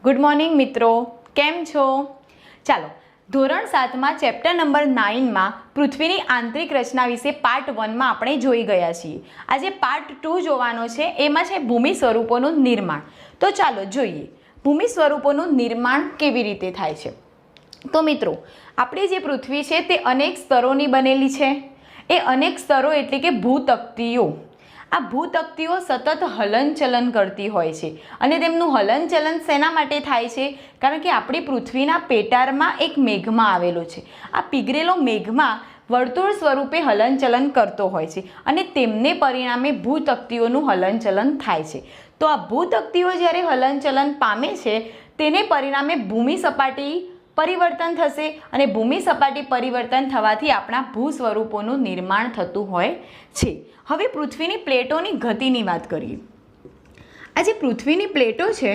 Good morning મિત્રો, કેમ છો? ચાલો ધોરણ 7માં ચેપ્ટર નંબર 9માં પૃથ્વીની આંતરિક રચના વિશે પાર્ટ 1માં આપણે જોઈ ગયા છીએ. આજે પાર્ટ 2 જોવાનો છે, એમાં છે ભૂમિ સ્વરૂપોનું નિર્માણ. તો ચાલો જોઈએ ભૂમિ સ્વરૂપોનું નિર્માણ કેવી રીતે થાય છે. તો મિત્રો, આપણી જે પૃથ્વી છે તે અનેક સ્તરોની બનેલી છે. એ અનેક સ્તરો એટલે કે ભૂતકતીઓ. આ ભૂતકતીઓ સતત હલનચલન કરતી હોય છે અને તેમનું હલનચલન શેના માટે થાય છે? કારણ કે આપણી પૃથ્વીના પેટાળમાં એક મેઘમા આવેલો છે. આ પીગળેલો મેઘમા વર્તુળ સ્વરૂપે હલનચલન કરતો હોય છે અને તેમને પરિણામે ભૂતકતીઓનું હલનચલન થાય છે. તો આ ભૂતકતીઓ જ્યારે હલનચલન પામે છે તેને પરિણામે ભૂમિ સપાટી પરિવર્તન થશે અને ભૂમિ સપાટી પરિવર્તન થવાથી આપણા ભૂ સ્વરૂપોનું નિર્માણ થતું હોય છે. હવે પૃથ્વીની પ્લેટોની ગતિની વાત કરીએ. આ જે પૃથ્વીની પ્લેટો છે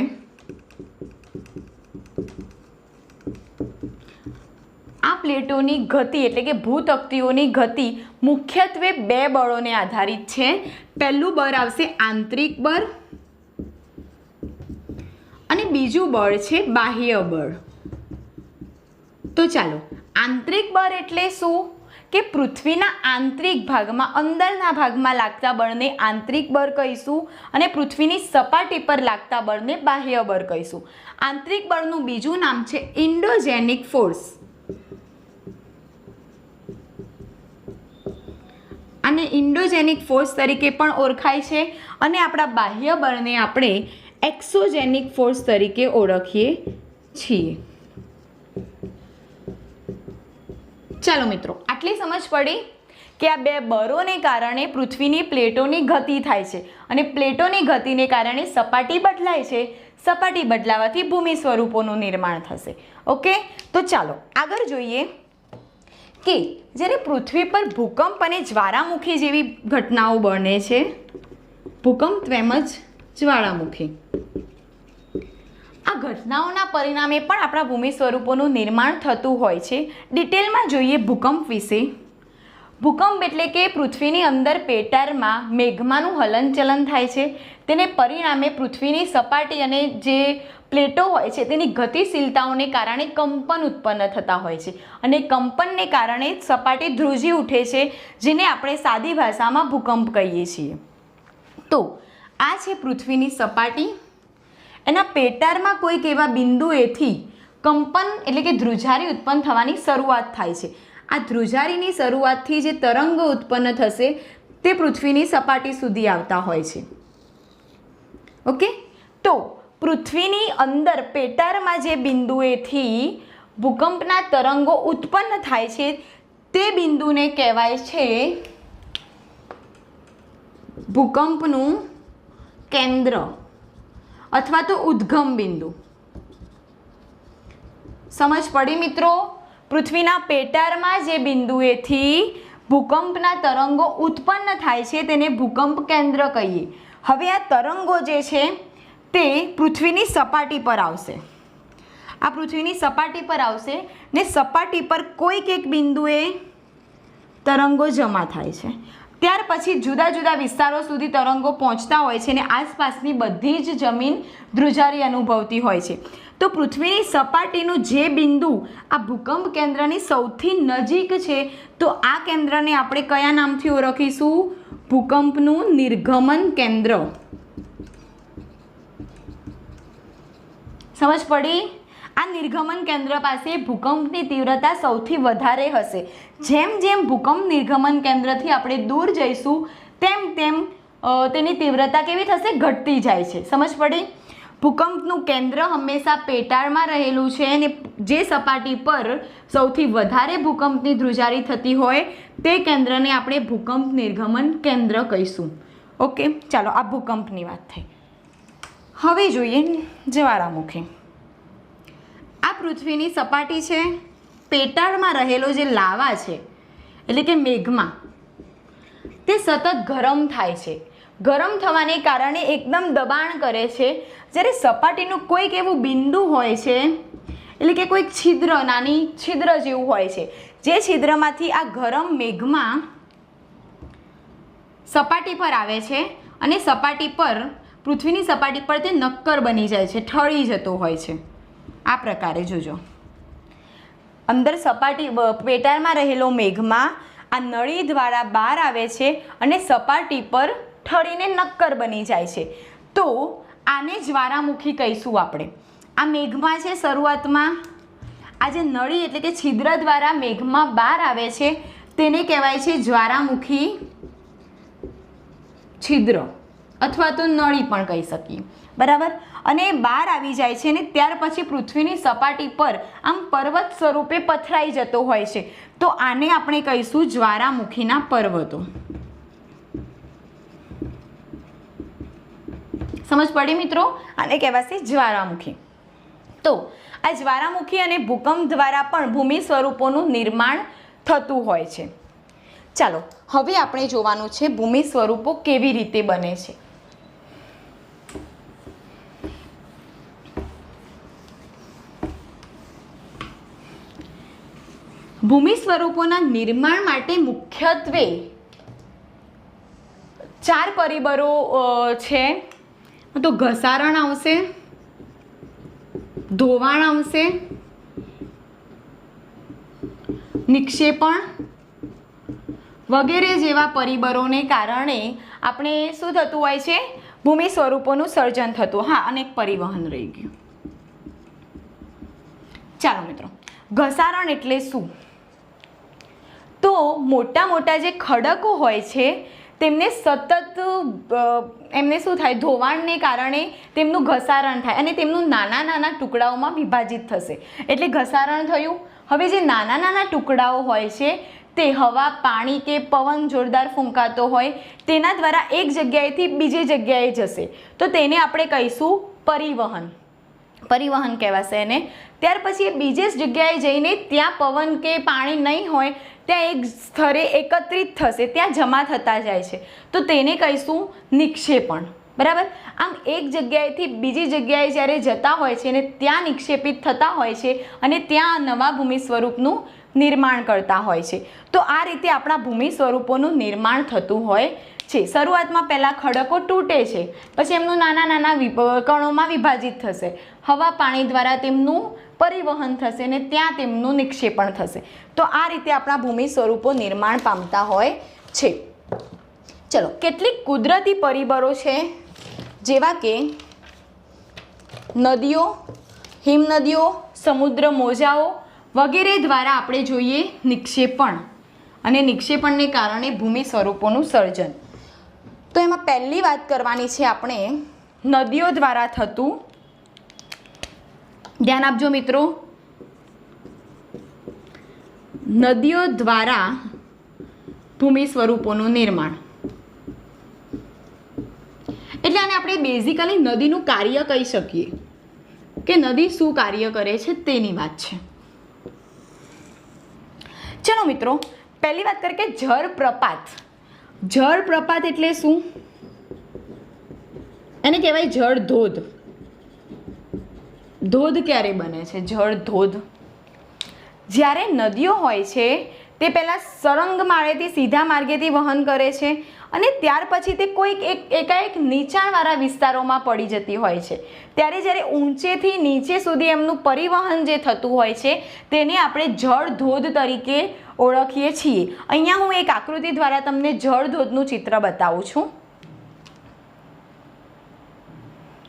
આ પ્લેટોની ગતિ એટલે કે ભૂતકતીઓની ગતિ મુખ્યત્વે બે બળોને આધારિત છે. પહેલું બળ આવશે આંતરિક બળ અને બીજું બળ છે બાહ્ય બળ. તો ચાલો, આંતરિક બળ એટલે શું? કે પૃથ્વીના આંતરિક ભાગમાં અંદરના ભાગમાં લાગતા બળને આંતરિક બળ કહીશું અને પૃથ્વીની સપાટી પર લાગતા બળને બાહ્ય બળ કહીશું. આંતરિક બળનું બીજું નામ છે ઇન્ડોજેનિક ફોર્સ. અને ઇન્ડોજેનિક ફોર્સ તરીકે પણ ઓળખાય છે અને આપણા બાહ્ય બળને આપણે એક્સોજેનિક ફોર્સ તરીકે ઓળખીએ છીએ. ચાલો મિત્રો, આટલી સમજ પડી કે આ બે બળોને કારણે પૃથ્વીની પ્લેટોની ગતિ થાય છે અને પ્લેટોની ગતિને કારણે સપાટી બદલાય છે. સપાટી બદલાવાથી ભૂમિ સ્વરૂપોનું નિર્માણ થશે. ઓકે, તો ચાલો આગળ જોઈએ કે જ્યારે પૃથ્વી પર ભૂકંપ અને જ્વાળામુખી જેવી ઘટનાઓ બને છે, ભૂકંપ તેમજ જ્વાળામુખી, આ ઘટનાઓના પરિણામે પણ આપણા ભૂમિ સ્વરૂપોનું નિર્માણ થતું હોય છે. ડિટેલમાં જોઈએ ભૂકંપ વિશે. ભૂકંપ એટલે કે પૃથ્વીની અંદર પેટાળમાં મેઘમાનું હલનચલન થાય છે. તેને પરિણામે પૃથ્વીની સપાટી અને જે પ્લેટો હોય છે તેની ગતિશીલતાઓને કારણે કંપન ઉત્પન્ન થતા હોય છે અને કંપનને કારણે સપાટી ધ્રુજી ઉઠે છે, જેને આપણે સાદી ભાષામાં ભૂકંપ કહીએ છીએ. તો આ છે પૃથ્વીની સપાટી. એના પેટાળમાં કોઈક એવા બિંદુએથી કંપન એટલે કે ધ્રુજારી ઉત્પન્ન થવાની શરૂઆત થાય છે. આ ધ્રુજારીની શરૂઆતથી જે તરંગો ઉત્પન્ન થશે તે પૃથ્વીની સપાટી સુધી આવતા હોય છે. ઓકે, તો પૃથ્વીની અંદર પેટાળમાં જે બિંદુએથી ભૂકંપના તરંગો ઉત્પન્ન થાય છે તે બિંદુને કહેવાય છે ભૂકંપનું કેન્દ્ર અથવા તો ઉદ્ગમ બિંદુ. સમજ પડી મિત્રો? પૃથ્વીના પેટાળમાં જે બિંદુએથી ભૂકંપના તરંગો ઉત્પન્ન થાય છે તેને ભૂકંપ કેન્દ્ર કહીએ. હવે આ તરંગો જે છે તે પૃથ્વીની સપાટી પર આવશે. આ પૃથ્વીની સપાટી પર આવશે ને સપાટી પર કોઈક એક બિંદુએ તરંગો જમા થાય છે. ત્યાર પછી જુદા જુદા વિસ્તારો સુધી તરંગો પહોંચતા હોય છે અને આસપાસની બધી જ જમીન ધ્રુજારી અનુભવતી હોય છે. તો પૃથ્વીની સપાટીનું જે બિંદુ આ ભૂકંપ કેન્દ્રની સૌથી નજીક છે તો આ કેન્દ્રને આપણે કયા નામથી ઓળખીશું? ભૂકંપનું નિર્ગમન કેન્દ્ર. સમજ પડી? આ નિર્ગમન કેન્દ્ર પાસે ભૂકંપની તીવ્રતા સૌથી વધારે હશે. જેમ જેમ ભૂકંપ નિર્ગમન કેન્દ્રથી આપણે દૂર જઈશું તેમ તેમ તેની તીવ્રતા કેવી થશે? ઘટતી જાય છે. સમજ પડી? ભૂકંપનું કેન્દ્ર હંમેશા પેટાળમાં રહેલું છે અને જે સપાટી પર સૌથી વધારે ભૂકંપની ધ્રુજારી થતી હોય તે કેન્દ્રને આપણે ભૂકંપ નિર્ગમન કેન્દ્ર કહીશું. ઓકે, ચાલો આ ભૂકંપની વાત થઈ. હવે જોઈએ જ્વાળામુખી. આ પૃથ્વીની સપાટી છે. પેટાળમાં રહેલો જે લાવા છે એટલે કે મેઘમા તે સતત ગરમ થાય છે. ગરમ થવાને કારણે એકદમ દબાણ કરે છે. જ્યારે સપાટીનું કોઈક એવું બિંદુ હોય છે એટલે કે કોઈક છિદ્ર, નાની છિદ્ર જેવું હોય છે, જે છિદ્રમાંથી આ ગરમ મેઘમા સપાટી પર આવે છે અને સપાટી પર પૃથ્વીની સપાટી પર તે નક્કર બની જાય છે, ઠળી જતો હોય છે. આ પ્રકારે જોજો, અંદર સપાટી પેટાળમાં રહેલો મેઘમાં આ નળી દ્વારા બહાર આવે છે અને સપાટી પર ઠળીને નક્કર બની જાય છે. તો આને જ્વાળામુખી કહીશું આપણે. આ મેઘમાં છે શરૂઆતમાં આ જે નળી એટલે કે છિદ્ર દ્વારા મેઘમાં બહાર આવે છે તેને કહેવાય છે જ્વાળામુખી છિદ્ર અથવા તો નળી પણ કહી શકીએ, બરાબર. અને બહાર આવી જાય છે અને ત્યાર પછી પૃથ્વીની સપાટી પર આમ પર્વત સ્વરૂપે પથરાઈ જતો હોય છે. તો આને આપણે કહીશું જ્વાળામુખીના પર્વતો. સમજ પડી મિત્રો? આને કહેવાશે જ્વાળામુખી. તો આ જ્વાળામુખી અને ભૂકંપ દ્વારા પણ ભૂમિ સ્વરૂપોનું નિર્માણ થતું હોય છે. ચાલો હવે આપણે જોવાનું છે ભૂમિ સ્વરૂપો કેવી રીતે બને છે. ભૂમિ સ્વરૂપોના નિર્માણ માટે મુખ્યત્વે 4 પરિબળો છે. તો ઘસારણ આવશે, ધોવાણ આવશે, નિક્ષેપણ વગેરે જેવા પરિબળોને કારણે આપણે શું થતું હોય છે? ભૂમિ સ્વરૂપોનું સર્જન થતું. હા, અને એક પરિવહન રહી ગયું. ચાલો મિત્રો, ઘસારણ એટલે શું? તો મોટા મોટા જે ખડકો હોય છે તેમને સતત એમને શું થાય? ધોવાણને કારણે તેમનું ઘસારણ થાય અને તેમનું નાના નાના ટુકડાઓમાં વિભાજિત થશે એટલે ઘસારણ થયું. હવે જે નાના નાના ટુકડાઓ હોય છે તે હવા, પાણી કે પવન જોરદાર ફૂંકાતો હોય તેના દ્વારા એક જગ્યાએથી બીજી જગ્યાએ જશે તો તેને આપણે કહીશું પરિવહન. પરિવહન કહેવાશે એને. ત્યાર પછી એ બીજી જ જગ્યાએ જઈને ત્યાં પવન કે પાણી નહીં હોય ત્યાં એક સ્થળે એકત્રિત થશે, ત્યાં જમા થતા જાય છે તો તેને કહીશું નિક્ષેપણ, બરાબર. આમ એક જગ્યાએથી બીજી જગ્યાએ જ્યારે જતા હોય છે અને ત્યાં નિક્ષેપિત થતા હોય છે અને ત્યાં નવા ભૂમિ સ્વરૂપનું નિર્માણ કરતા હોય છે. તો આ રીતે આપણા ભૂમિ સ્વરૂપોનું નિર્માણ થતું હોય છે. શરૂઆતમાં પહેલાં ખડકો તૂટે છે, પછી એમનું નાના નાના કણોમાં વિભાજિત થશે, હવા પાણી દ્વારા તેમનું પરિવહન થશે અને ત્યાં તેમનું નિક્ષેપણ થશે. તો આ રીતે આપણા ભૂમિ સ્વરૂપો નિર્માણ પામતા હોય છે. ચલો, કેટલીક કુદરતી પરિબળો છે જેવા કે નદીઓ, હિમનદીઓ, સમુદ્ર મોજાઓ વગેરે દ્વારા આપણે જોઈએ નિક્ષેપણ અને નિક્ષેપણને કારણે ભૂમિ સ્વરૂપોનું સર્જન. તો એમાં પહેલી વાત કરવાની છે આપણે નદીઓ દ્વારા થતું. ધ્યાન આપજો મિત્રો, નદીઓ દ્વારા ભૂમિ સ્વરૂપોનું નિર્માણ. એટલે આને આપણે બેઝિકલી નદીનું કાર્ય કહી શકીએ કે નદી શું કાર્ય કરે છે તેની વાત છે. ચલો મિત્રો, પહેલી વાત કરીએ કે જળપ્રપાત. જળપ્રપાત એટલે શું? એને કહેવાય જળ ધોધ. ધોધ ક્યારે બને છે? જળ ધોધ જ્યારે નદીઓ હોય છે તે પહેલાં સરંગ માળેથી સીધા માર્ગેથી વહન કરે છે અને ત્યાર પછી તે કોઈક એકાએક નીચાણવાળા વિસ્તારોમાં પડી જતી હોય છે. ત્યારે જ્યારે ઊંચેથી નીચે સુધી એમનું પરિવહન જે થતું હોય છે તેને આપણે જળ ધોધ તરીકે ઓળખીએ છીએ. અહીંયા હું એક આકૃતિ દ્વારા તમને જળ ધોધનું ચિત્ર બતાવું છું.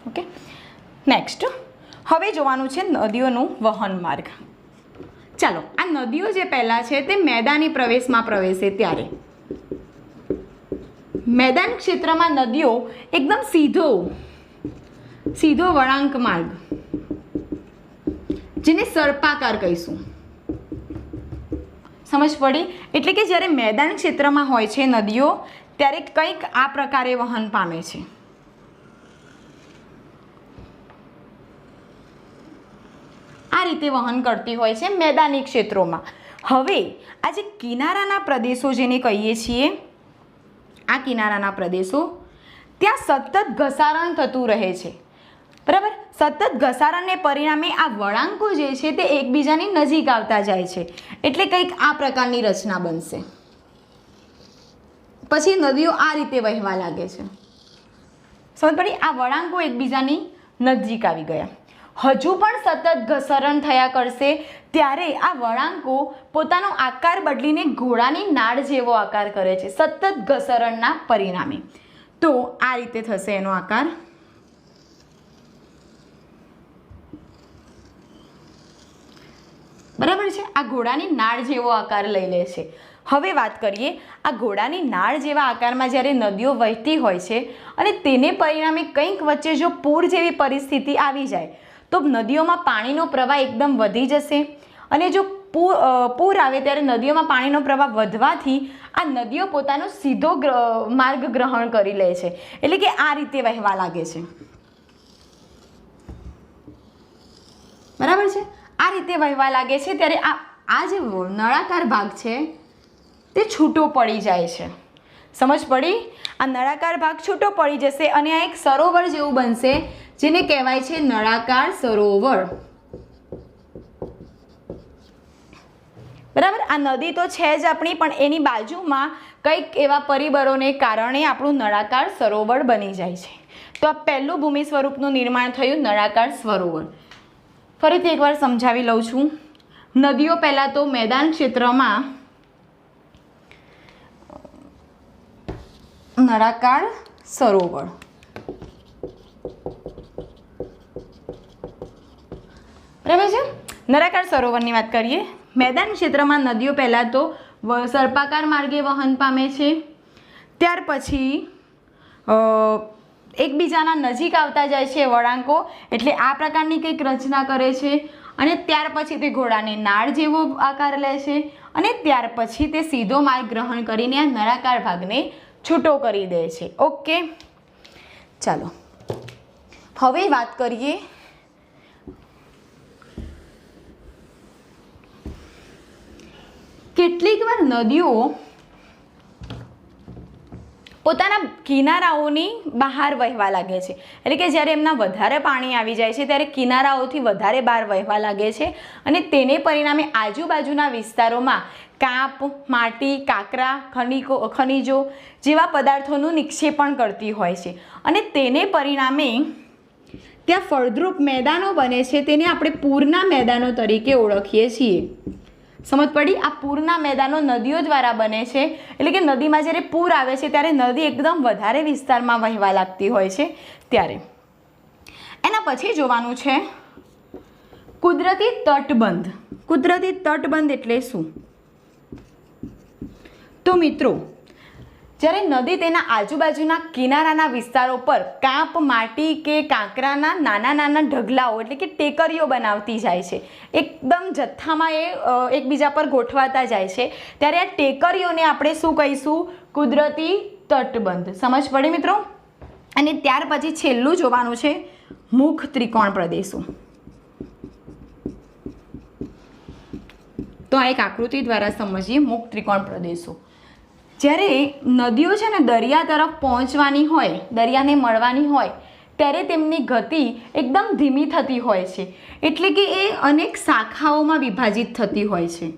ઓકે, નેક્સ્ટ હવે જોવાનું છે નદીઓનું વહન માર્ગ. ચાલો, આ નદીઓ જે પહેલાં છે તે મેદાની પ્રવેશમાં પ્રવેશે ત્યારે મેદાન ક્ષેત્રમાં નદીઓ એકદમ સીધો વળાંક માર્ગ જેને સર્પાકાર કહીશું. સમજ પડી? એટલે કે જ્યારે મેદાન ક્ષેત્રમાં હોય છે નદીઓ ત્યારે કંઈક આ પ્રકારે વહન પામે છે. આ રીતે વહન કરતી હોય છે મેદાની ક્ષેત્રોમાં. હવે આ જે કિનારાના પ્રદેશો જેને કહીએ છીએ, આ કિનારાના પ્રદેશો ત્યાં સતત ઘસારણ થતું રહે છે, બરાબર. સતત ઘસારણને પરિણામે આ વળાંકો જે છે તે એકબીજાની નજીક આવતા જાય છે એટલે કંઈક આ પ્રકારની રચના બનશે. પછી નદીઓ આ રીતે વહેવા લાગે છે. સમજ પડી? આ વળાંકો એકબીજાની નજીક આવી ગયા. હજુ પણ સતત ઘસરણ થયા કરશે ત્યારે આ વળાંકો પોતાનો આકાર બદલીને ઘોડાની નાળ જેવો આકાર કરે છે સતત ઘસરણના પરિણામે. તો આ રીતે થશે એનો આકાર. બરાબર છે? આ ઘોડાની નાળ જેવો આકાર લઈ લે છે. હવે વાત કરીએ આ ઘોડાની નાળ જેવા આકારમાં જ્યારે નદીઓ વહેતી હોય છે અને તેને પરિણામે કંઈક વચ્ચે જો પૂર જેવી પરિસ્થિતિ આવી જાય તો નદીઓમાં પાણીનો પ્રવાહ એકદમ વધી જશે અને જો પૂર આવે ત્યારે નદીઓમાં પાણીનો પ્રવાહ વધવાથી આ નદીઓ પોતાનો સીધો માર્ગ ગ્રહણ કરી લે છે, એટલે કે આ રીતે વહેવા લાગે છે. બરાબર છે? આ રીતે વહેવા લાગે છે ત્યારે આ જે નળાકાર ભાગ છે તે છૂટો પડી જાય છે. સમજ પડી? આ નળાકાર ભાગ છૂટો પડી જશે અને આ એક સરોવર જેવું બનશે જેને કહેવાય છે નળાકાર સરોવર. બરાબર? આ નદી તો છે જ આપણી, પણ એની બાજુમાં કંઈક એવા પરિબળોને કારણે આપણું નળાકાર સરોવર બની જાય છે. તો આ પહેલું ભૂમિ સ્વરૂપનું નિર્માણ થયું નળાકાર સરોવર. ફરીથી એકવાર સમજાવી લઉં છું. નદીઓ પહેલાં તો મેદાન ક્ષેત્રમાં નળાકાર સરોવર. બરાબર છે? નળાકાર સરોવરની વાત કરીએ. મેદાન ક્ષેત્રમાં નદીઓ પહેલાં તો સર્પાકાર માર્ગે વહન પામે છે, ત્યાર પછી એકબીજાના નજીક આવતા જાય છે વળાંકો, એટલે આ પ્રકારની કંઈક રચના કરે છે અને ત્યાર પછી તે ઘોડાની નાળ જેવો આકાર લે છે અને ત્યાર પછી તે સીધો માર્ગ ગ્રહણ કરીને આ નળાકાર ભાગને છૂટો કરી દે છે. ઓકે, ચાલો હવે વાત કરીએ કેટલીક વાર નદીઓ પોતાના કિનારાઓની બહાર વહેવા લાગે છે, એટલે કે જ્યારે એમના વધારે પાણી આવી જાય છે ત્યારે કિનારાઓથી વધારે બહાર વહેવા લાગે છે અને તેને પરિણામે આજુબાજુના વિસ્તારોમાં કાંપ, માટી, કાંકરા, ખનિજો જેવા પદાર્થોનું નિક્ષેપણ કરતી હોય છે અને તેને પરિણામે ત્યાં ફળદ્રુપ મેદાનો બને છે. તેને આપણે પૂરના મેદાનો તરીકે ઓળખીએ છીએ. સમજ પડી? આ પૂરના મેદાનો નદીઓ દ્વારા બને છે, એટલે કે નદીમાં જ્યારે પૂર આવે છે ત્યારે નદી એકદમ વધારે વિસ્તારમાં વહેવા લાગતી હોય છે ત્યારે. એના પછી જોવાનું છે કુદરતી તટબંધ. કુદરતી તટબંધ એટલે શું? તો મિત્રો, જ્યારે નદી તેના આજુબાજુના કિનારાના વિસ્તારો પર કાંપ, માટી કે કાંકરાના નાના નાના ઢગલાઓ એટલે કે ટેકરીઓ બનાવતી જાય છે, એકદમ જથ્થામાં એ એકબીજા પર ગોઠવાતા જાય છે, ત્યારે આ ટેકરીઓને આપણે શું કહીશું? કુદરતી તટબંધ. સમજ પડી મિત્રો? અને ત્યાર પછી છેલ્લું જોવાનું છે મુખ ત્રિકોણ પ્રદેશો. તો આ એક આકૃતિ દ્વારા સમજીએ મુખ ત્રિકોણ પ્રદેશો. જ્યારે નદીઓ છે ને દરિયા તરફ પહોંચવાની હોય, દરિયાને મળવાની હોય, ત્યારે તેમની ગતિ એકદમ ધીમી થતી હોય છે, એટલે કે એ અનેક શાખાઓમાં વિભાજિત થતી હોય છે.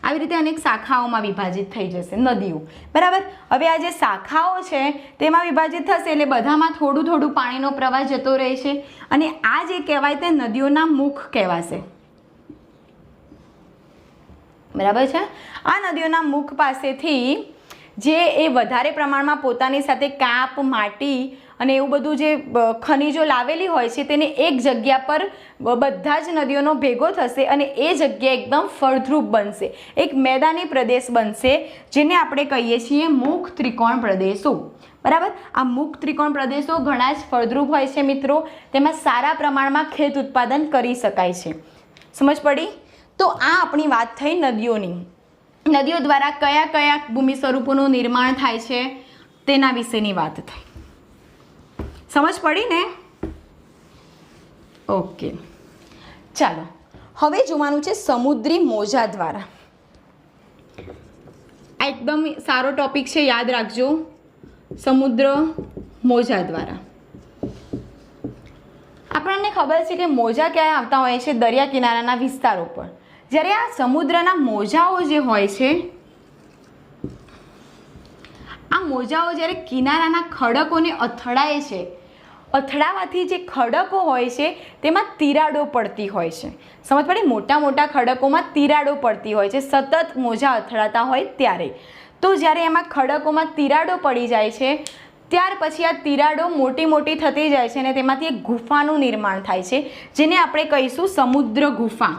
આવી રીતે અનેક શાખાઓમાં વિભાજિત થઈ જશે નદીઓ. બરાબર? હવે આ જે શાખાઓ છે તેમાં વિભાજિત થશે એટલે બધામાં થોડું થોડું પાણીનો પ્રવાહ જતો રહે છે અને આ જે કહેવાય તે નદીઓના મુખ કહેવાશે. બરાબર છે? આ નદીઓના મુખ પાસેથી જે એ વધારે પ્રમાણમાં પોતાની સાથે કાંપ, માટી અને એવું બધું જે ખનિજો લાવેલી હોય છે તેને એક જગ્યા પર બધા જ નદીઓનો ભેગો થશે અને એ જગ્યા એકદમ ફળદ્રુપ બનશે, એક મેદાની પ્રદેશ બનશે જેને આપણે કહીએ છીએ મુખ ત્રિકોણ પ્રદેશો. બરાબર? આ મુખ ત્રિકોણ પ્રદેશો ઘણા જ ફળદ્રુપ હોય છે મિત્રો, તેમાં સારા પ્રમાણમાં ખેત ઉત્પાદન કરી શકાય છે. સમજ પડી? તો આ આપણી વાત થઈ નદીઓની. નદીઓ દ્વારા કયા કયા ભૂમિ સ્વરૂપોનું નિર્માણ થાય છે તેના વિશેની વાત થઈ. સમજ પડી ને? ઓકે, ચાલો હવે જોવાનું છે સમુદ્રી મોજા દ્વારા. આ એકદમ સારો ટોપિક છે, યાદ રાખજો. સમુદ્ર મોજા દ્વારા આપણને ખબર છે કે મોજા ક્યાં આવતા હોય છે? દરિયા કિનારાના વિસ્તારો પર. જ્યારે આ સમુદ્રના મોજાઓ જે હોય છે, આ મોજાઓ જ્યારે કિનારાના ખડકોને અથડાય છે, અથડાવાથી જે ખડકો હોય છે તેમાં તિરાડો પડતી હોય છે. સમજ પડી? મોટા મોટા ખડકોમાં તિરાડો પડતી હોય છે સતત મોજા અથડાતા હોય ત્યારે. તો જ્યારે એમાં ખડકોમાં તિરાડો પડી જાય છે ત્યાર પછી આ તિરાડો મોટી મોટી થતી જાય છે અને તેમાંથી એક ગુફાનું નિર્માણ થાય છે, જેને આપણે કહીશું સમુદ્ર ગુફા.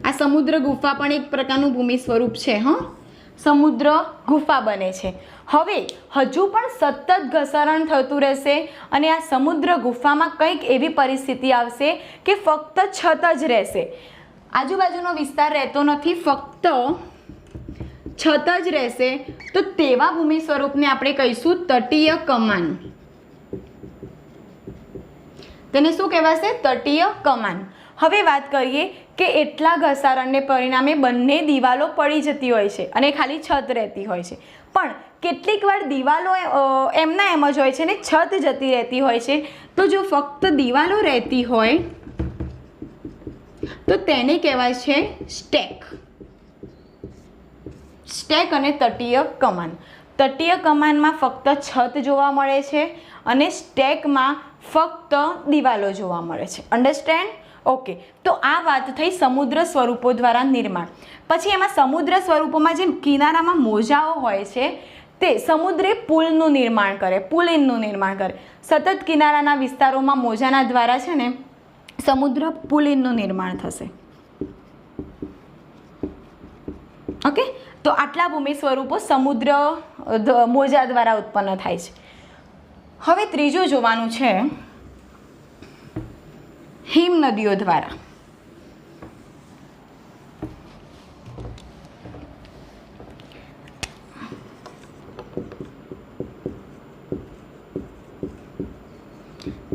આ સમુદ્ર ગુફા પણ એક પ્રકારનું ભૂમિ સ્વરૂપ છે. સમુદ્ર ગુફા બને છે. હવે હજુ પણ સતત ઘસરણ થતું રહેશે અને આ સમુદ્ર ગુફામાં કંઈક એવી પરિસ્થિતિ આવશે કે ફક્ત છત જ રહેશે, આજુબાજુનો વિસ્તાર રહેતો નથી, ફક્ત છત જ રહેશે. તો તેવા ભૂમિ સ્વરૂપને આપણે કહીશું તટીય કમાન. તેને શું કહેવાશે? તટીય કમાન. હવે વાત કરીએ કે એટલા ઘસારણને પરિણામે બંને દિવાલો પડી જતી હોય છે અને ખાલી છત રહેતી હોય છે. પણ કેટલીક વાર દિવાલો એમના એમ જ હોય છે ને છત જતી રહેતી હોય છે. તો જો ફક્ત દિવાલો રહેતી હોય તો તેને કહેવાય છે સ્ટેક. સ્ટેક અને તટીય કમાન. તટીય કમાનમાં ફક્ત છત જોવા મળે છે અને સ્ટેકમાં ફક્ત દિવાલો જોવા મળે છે. અન્ડરસ્ટેન્ડ? ઓકે. તો આ વાત થઈ સમુદ્ર સ્વરૂપો દ્વારા નિર્માણ. પછી એમાં સમુદ્ર સ્વરૂપોમાં જે કિનારામાં મોજાઓ હોય છે તે સમુદ્રે પુલનું નિર્માણ કરે, પુલિનનું નિર્માણ કરે. સતત કિનારાના વિસ્તારોમાં મોજાના દ્વારા છે ને સમુદ્ર પુલિનનું નિર્માણ થશે. ઓકે. તો આટલા ભૂમિ સ્વરૂપો સમુદ્ર મોજા દ્વારા ઉત્પન્ન થાય છે. હવે ત્રીજું જોવાનું છે હિમ નદીઓ દ્વારા.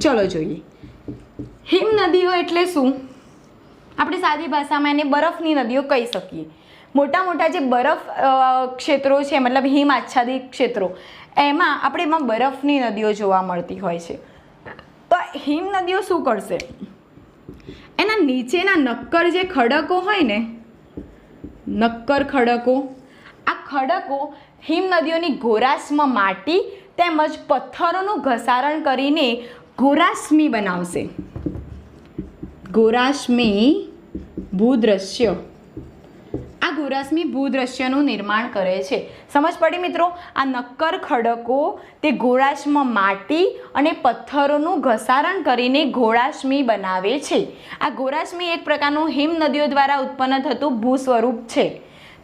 ચલો જોઈએ. હિમ નદીઓ એટલે શું? આપણે સાદી ભાષામાં એને બરફની નદીઓ કહી શકીએ. મોટા મોટા જે બરફ ક્ષેત્રો છે, મતલબ હિમ આચ્છાદિત ક્ષેત્રો, એમાં બરફની નદીઓ જોવા મળતી હોય છે. તો હિમ નદીઓ શું કરશે? એના નીચેના નક્કર જે ખડકો હોય ને, નક્કર ખડકો, આ ખડકો હિમ નદીઓની ગોરાશમાં માટી તેમજ પથ્થરોનું ઘસારણ કરીને ગોરાશ્મી બનાવશે. ગોરાશ્મી ભૂદ્રશ્ય. આ ગોરાશ્મી ભૂદ્રશ્યનું નિર્માણ કરે છે. સમજ પડી મિત્રો? આ નક્કર ખડકો તે ગોળાશ્મ માટી અને પથ્થરોનું ઘસારણ કરીને ગોળાશ્મી બનાવે છે. આ ગોળાશ્મી એક પ્રકારનું હિમ નદીઓ દ્વારા ઉત્પન્ન થતું ભૂ સ્વરૂપ છે.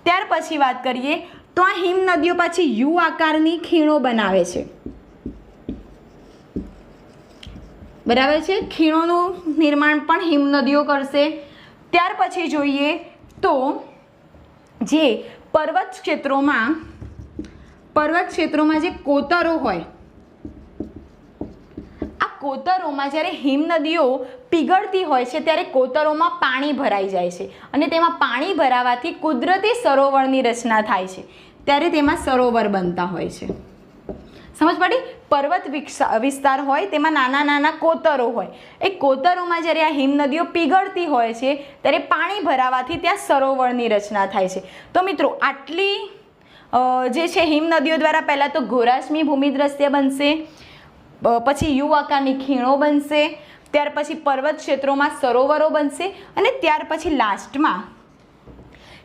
ત્યાર પછી વાત કરીએ તો આ હિમ નદીઓ પાછી યુ આકારની ખીણો બનાવે છે. બરાબર છે? ખીણોનું નિર્માણ પણ હિમ નદીઓ કરશે. ત્યાર પછી જોઈએ તો જે પર્વત ક્ષેત્રોમાં જે કોતરો હોય, આ કોતરોમાં જ્યારે હિમ નદીઓ પીગળતી હોય છે ત્યારે કોતરોમાં પાણી ભરાઈ જાય છે અને તેમાં પાણી ભરાવાથી કુદરતી સરોવરની રચના થાય છે. ત્યારે તેમાં સરોવર બનતા હોય છે. સમજ પડી? પર્વત વિસ્તાર હોય તેમાં નાના નાના કોતરો હોય. એ કોતરોમાં જ્યારે આ હિમ નદીઓ પીગળતી હોય છે ત્યારે પાણી ભરાવાથી ત્યાં સરોવરની રચના થાય છે. તો મિત્રો આટલી જે છે હિમ નદીઓ દ્વારા પહેલાં તો ગોરાશ્મી ભૂમિદ્રશ્ય બનશે, પછી યુ આકારની ખીણો બનશે, ત્યાર પછી પર્વત ક્ષેત્રોમાં સરોવરો બનશે અને ત્યાર પછી લાસ્ટમાં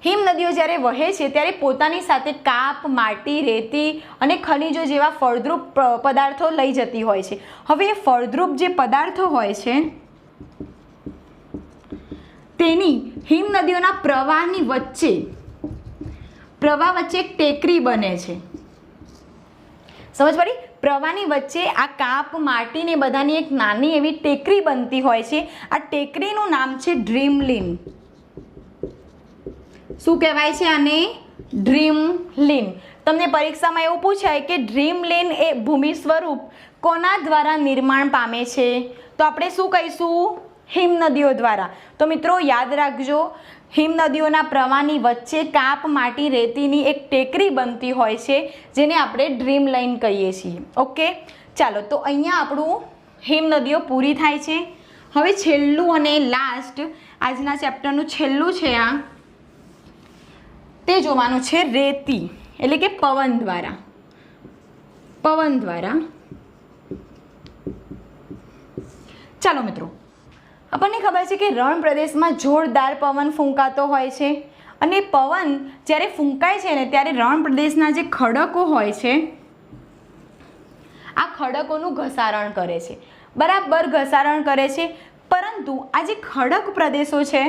હિમ નદીઓ જ્યારે વહે છે ત્યારે પોતાની સાથે કાપ, માટી, રેતી અને ખનિજો જેવા ફળદ્રુપ પદાર્થો લઈ જતી હોય છે. હવે એ ફળદ્રુપ જે પદાર્થો હોય છે તેની હિમ નદીઓના પ્રવાહ વચ્ચે એક ટેકરી બને છે. સમજ પડી? પ્રવાહની વચ્ચે આ કાપ, માટી ને બધાની એક નાની એવી ટેકરી બનતી હોય છે. આ ટેકરીનું નામ છે ડ્રીમલીન. શું કહેવાય છે આને? ડ્રીમલીન. તમને પરીક્ષામાં એવું પૂછાય કે ડ્રીમલીન એ ભૂમિ સ્વરૂપ કોના દ્વારા નિર્માણ પામે છે? તો આપણે શું કહીશું? હિમ નદીઓ દ્વારા. તો મિત્રો યાદ રાખજો, હિમ નદીઓના પ્રવાહની વચ્ચે કાપ, માટી, રેતીની એક ટેકરી બનતી હોય છે જેને આપણે ડ્રીમલાઇન કહીએ છીએ. ઓકે, ચાલો તો અહીંયા આપણું હિમ નદીઓ પૂરી થાય છે. હવે છેલ્લું અને લાસ્ટ આજના ચેપ્ટરનું છેલ્લું છે આ, તે જોવાનું છે રેતી. એટલે કે પવન દ્વારા ચાલો મિત્રો, આપણને ખબર છે કે રણ પ્રદેશમાં જોરદાર પવન ફૂંકાતો હોય છે અને પવન જ્યારે ફૂંકાય છે ને ત્યારે રણ પ્રદેશના જે ખડકો હોય છે આ ખડકોનું ઘસારણ કરે છે, બરાબર ઘસારણ કરે છે. પરંતુ આ જે ખડક પ્રદેશો છે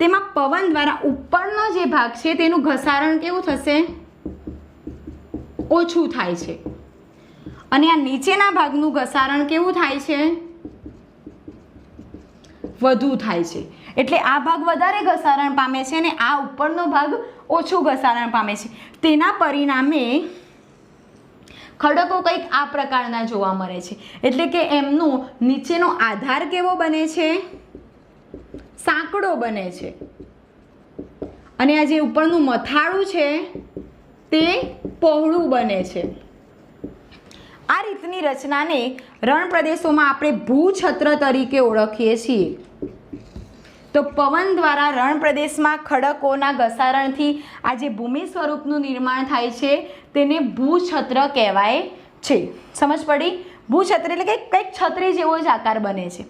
તેમાં પવન દ્વારા ઉપરનો જે ભાગ છે તેનું ઘસારણ કેવું થશે? ઓછું થાય છે. અને આ નીચેના ભાગનું ઘસારણ કેવું થાય છે? વધુ થાય છે. એટલે આ ભાગ વધારે ઘસારણ પામે છે અને આ ઉપરનો ભાગ ઓછું ઘસારણ પામે છે. તેના પરિણામે ખડકો કંઈક આ પ્રકારના જોવા મળે છે. એટલે કે એમનો નીચેનો આધાર કેવો બને છે? સાંકડો બને છે. અને આ જે ઉપરનું મથાળું છે તે પહોળું બને છે. આ રીતની રચનાને રણ પ્રદેશોમાં આપણે ભૂછત્ર તરીકે ઓળખીએ છીએ. તો પવન દ્વારા રણ પ્રદેશમાં ખડકોના ઘસારણથી આ જે ભૂમિ સ્વરૂપનું નિર્માણ થાય છે તેને ભૂછત્ર કહેવાય છે. સમજ પડી? ભૂછત્ર એટલે કે કંઈક છત્રી જેવો જ આકાર બને છે.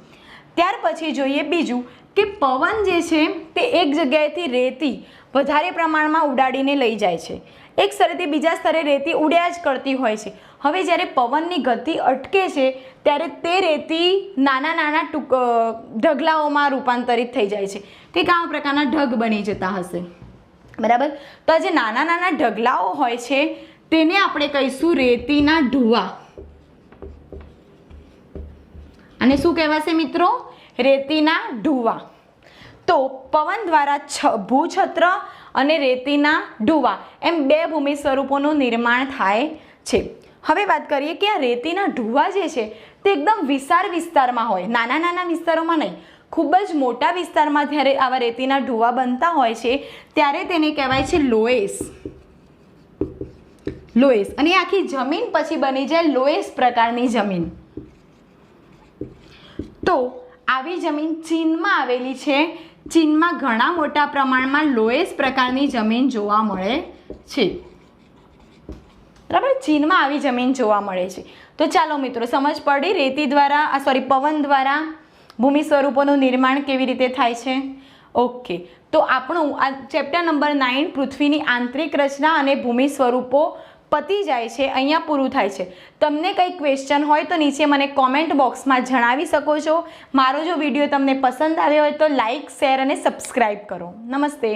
ત્યાર પછી જોઈએ બીજું કે પવન જે છે તે એક જગ્યાએથી રેતી વધારે પ્રમાણમાં ઉડાડીને લઈ જાય છે. એક સ્થળેથી બીજા સ્થળે રેતી ઉડ્યા જ કરતી હોય છે. હવે જ્યારે પવનની ગતિ અટકે છે ત્યારે તે રેતી નાના નાના ઢગલાઓમાં રૂપાંતરિત થઈ જાય છે. કંઈક આવા પ્રકારના ઢગ બની જતા હશે, બરાબર? તો આ જે નાના નાના ઢગલાઓ હોય છે તેને આપણે કહીશું રેતીના ઢૂવા. અને શું કહેવાશે મિત્રો? રેતીના ઢૂવા. તો પવન દ્વારા ભૂછત્ર અને રેતીના ઢૂવા એમ બે ભૂમિ સ્વરૂપોનું નિર્માણ થાય છે. હવે વાત કરીએ કે આ રેતીના ઢૂવા જે છે તે એકદમ વિશાળ વિસ્તારમાં હોય, નાના નાના વિસ્તારોમાં નહીં, ખૂબ જ મોટા વિસ્તારમાં જ્યારે આવા રેતીના ઢૂવા બનતા હોય છે ત્યારે તેને કહેવાય છે લોએસ. અને આખી જમીન પછી બની જાય લોએસ પ્રકારની જમીન. તો આવી જમીન ચીનમાં આવેલી છે. ચીનમાં ઘણા મોટા પ્રમાણમાં લોએસ પ્રકારની જમીન જોવા મળે છે, બરાબર? ચીનમાં આવી જમીન જોવા મળે છે. તો ચાલો મિત્રો, સમજ પડી રેતી દ્વારા પવન દ્વારા ભૂમિ સ્વરૂપોનું નિર્માણ કેવી રીતે થાય છે? ઓકે, તો આપણું આ ચેપ્ટર નંબર 9 પૃથ્વીની આંતરિક રચના અને ભૂમિ સ્વરૂપો પતી જાય છે, અહીંયા પૂરું થાય છે. તમને કંઈ ક્વેશ્ચન હોય તો નીચે મને કોમેન્ટ બોક્સમાં જણાવી શકો છો. મારો જો વિડીયો તમને પસંદ આવ્યો હોય તો લાઈક, શેર અને સબસ્ક્રાઈબ કરો. નમસ્તે.